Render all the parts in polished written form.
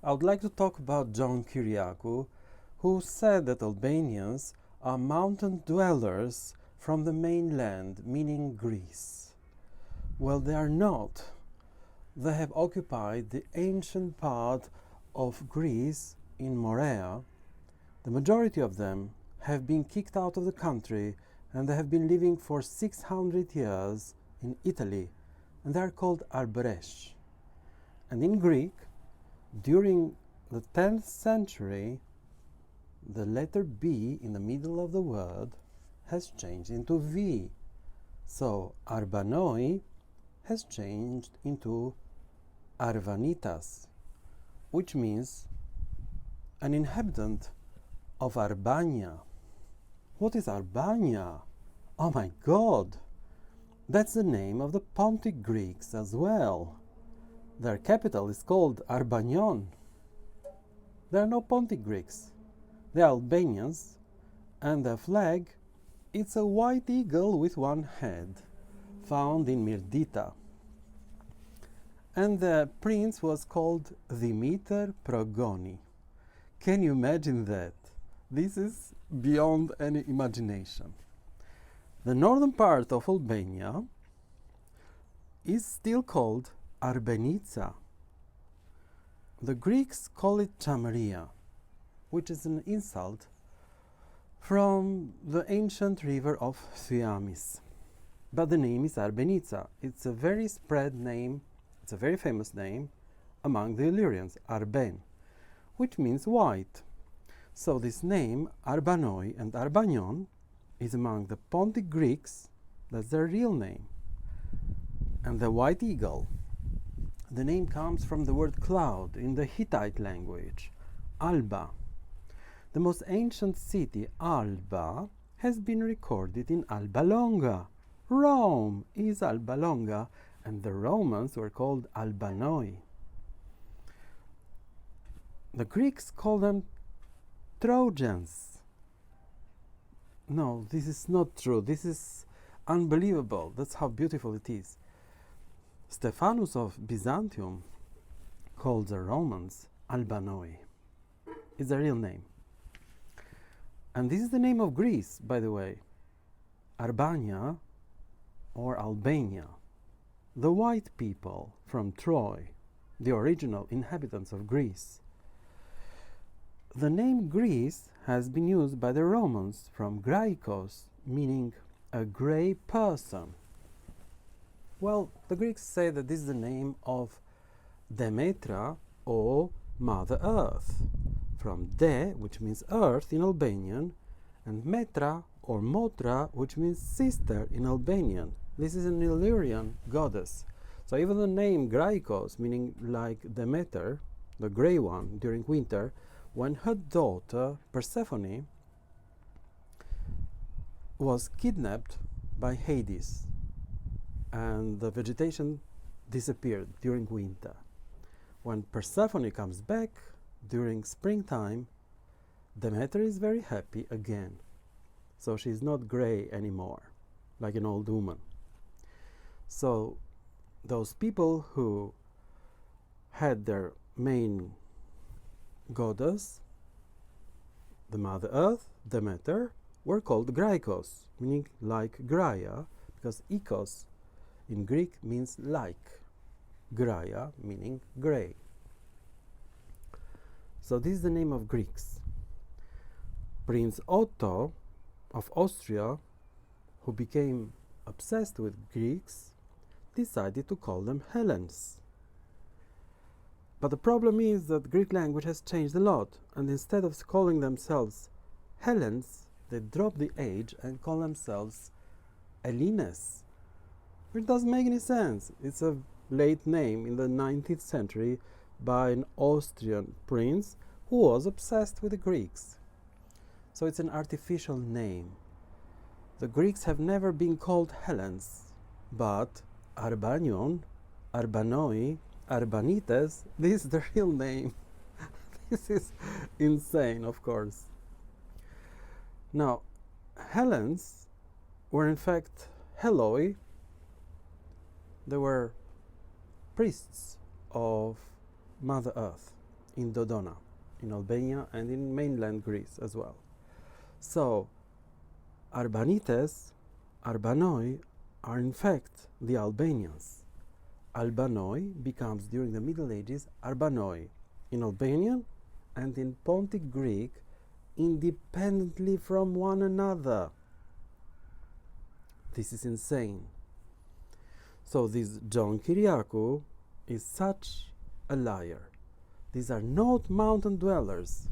I would like to talk about John Kyriakou, who said that Albanians are mountain dwellers from the mainland, meaning Greece. Well, they are not. They have occupied the ancient part of Greece in Morea. The majority of them have been kicked out of the country and they have been living for 600 years in Italy, and they are called Arbresh. And in Greek, during the 10th century, the letter B in the middle of the word has changed into V. So Arbanoi has changed into Arvanitas, which means an inhabitant of Arbania. What is Arbania? Oh my God! That's the name of the Pontic Greeks as well. Their capital is called Arbanion. There are no Pontic Greeks. They are Albanians, and their flag, it's a white eagle with one head, found in Mirdita. And the prince was called Dimiter Progoni. Can you imagine that? This is beyond any imagination. The northern part of Albania is still called Arbenica. The Greeks call it Chameria, which is an insult from the ancient river of Thyamis. But the name is Arbenica. It's a very spread name, it's a very famous name among the Illyrians, Arben, which means white. So this name, Arbanoi and Arbanion, is among the Pontic Greeks, that's their real name. And the white eagle, the name comes from the word cloud in the Hittite language, Alba. The most ancient city, Alba, has been recorded in Alba Longa. Rome is Alba Longa, and the Romans were called Albanoi. The Greeks call them Trojans. No, this is not true. This is unbelievable. That's how beautiful it is. Stephanus of Byzantium called the Romans Albanoi. It's a real name. And this is the name of Greece, by the way. Arbania or Albania. The white people from Troy, the original inhabitants of Greece. The name Greece has been used by the Romans from graikos, meaning a grey person. Well, the Greeks say that this is the name of Demetra or Mother Earth, from De, which means earth in Albanian, and Metra or Motra, which means sister in Albanian. This is an Illyrian goddess. So even the name Graikos, meaning like Demeter, the grey one during winter, when her daughter Persephone was kidnapped by Hades and the vegetation disappeared during winter. When Persephone comes back during springtime, Demeter is very happy again. So she's not grey anymore, like an old woman. So those people who had their main goddess, the Mother Earth, Demeter, were called Graikos, meaning like Graia, because ikos in Greek means like, Graia meaning grey. So this is the name of Greeks. Prince Otto of Austria, who became obsessed with Greeks, decided to call them Hellenes. But the problem is that Greek language has changed a lot, and instead of calling themselves Hellenes, they drop the H and call themselves Hellenes. It doesn't make any sense. It's a late name in the 19th century by an Austrian prince who was obsessed with the Greeks. So it's an artificial name. The Greeks have never been called Hellenes, but Arbanion, Arbanoi, Arbanites, this is the real name. This is insane, of course. Now, Hellenes were in fact Heloi. They were priests of Mother Earth. in Dodona, in Albania and in mainland Greece as well. So, Arbanites, Arbanoi, are in fact the Albanians. Albanoi becomes during the Middle Ages Arbanoi in Albanian and in Pontic Greek independently from one another. This is insane. So this John Kyriakou is such a liar. These are not mountain dwellers.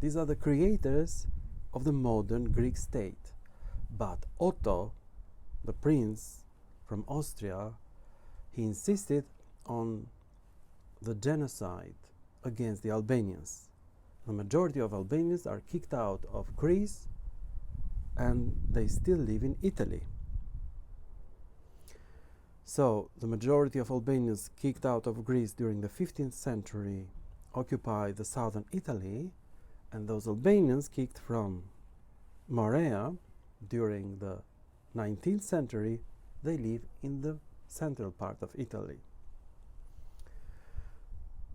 These are the creators of the modern Greek state. But Otto, the prince from Austria, he insisted on the genocide against the Albanians. The majority of Albanians are kicked out of Greece and they still live in Italy. So, the majority of Albanians kicked out of Greece during the 15th century occupy the southern Italy, and those Albanians kicked from Morea during the 19th century, they live in the central part of Italy.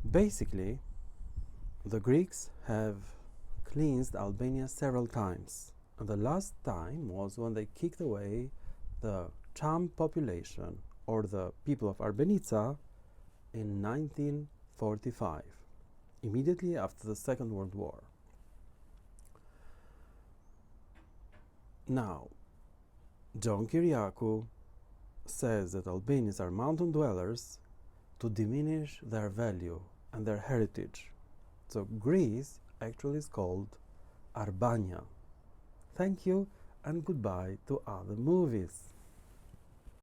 Basically, the Greeks have cleansed Albania several times, and the last time was when they kicked away the Cham population, or the people of Arbanica, in 1945, immediately after the Second World War. Now, John Kyriakou says that Albanians are mountain dwellers to diminish their value and their heritage. So Greece actually is called Arbania. Thank you and goodbye to other movies.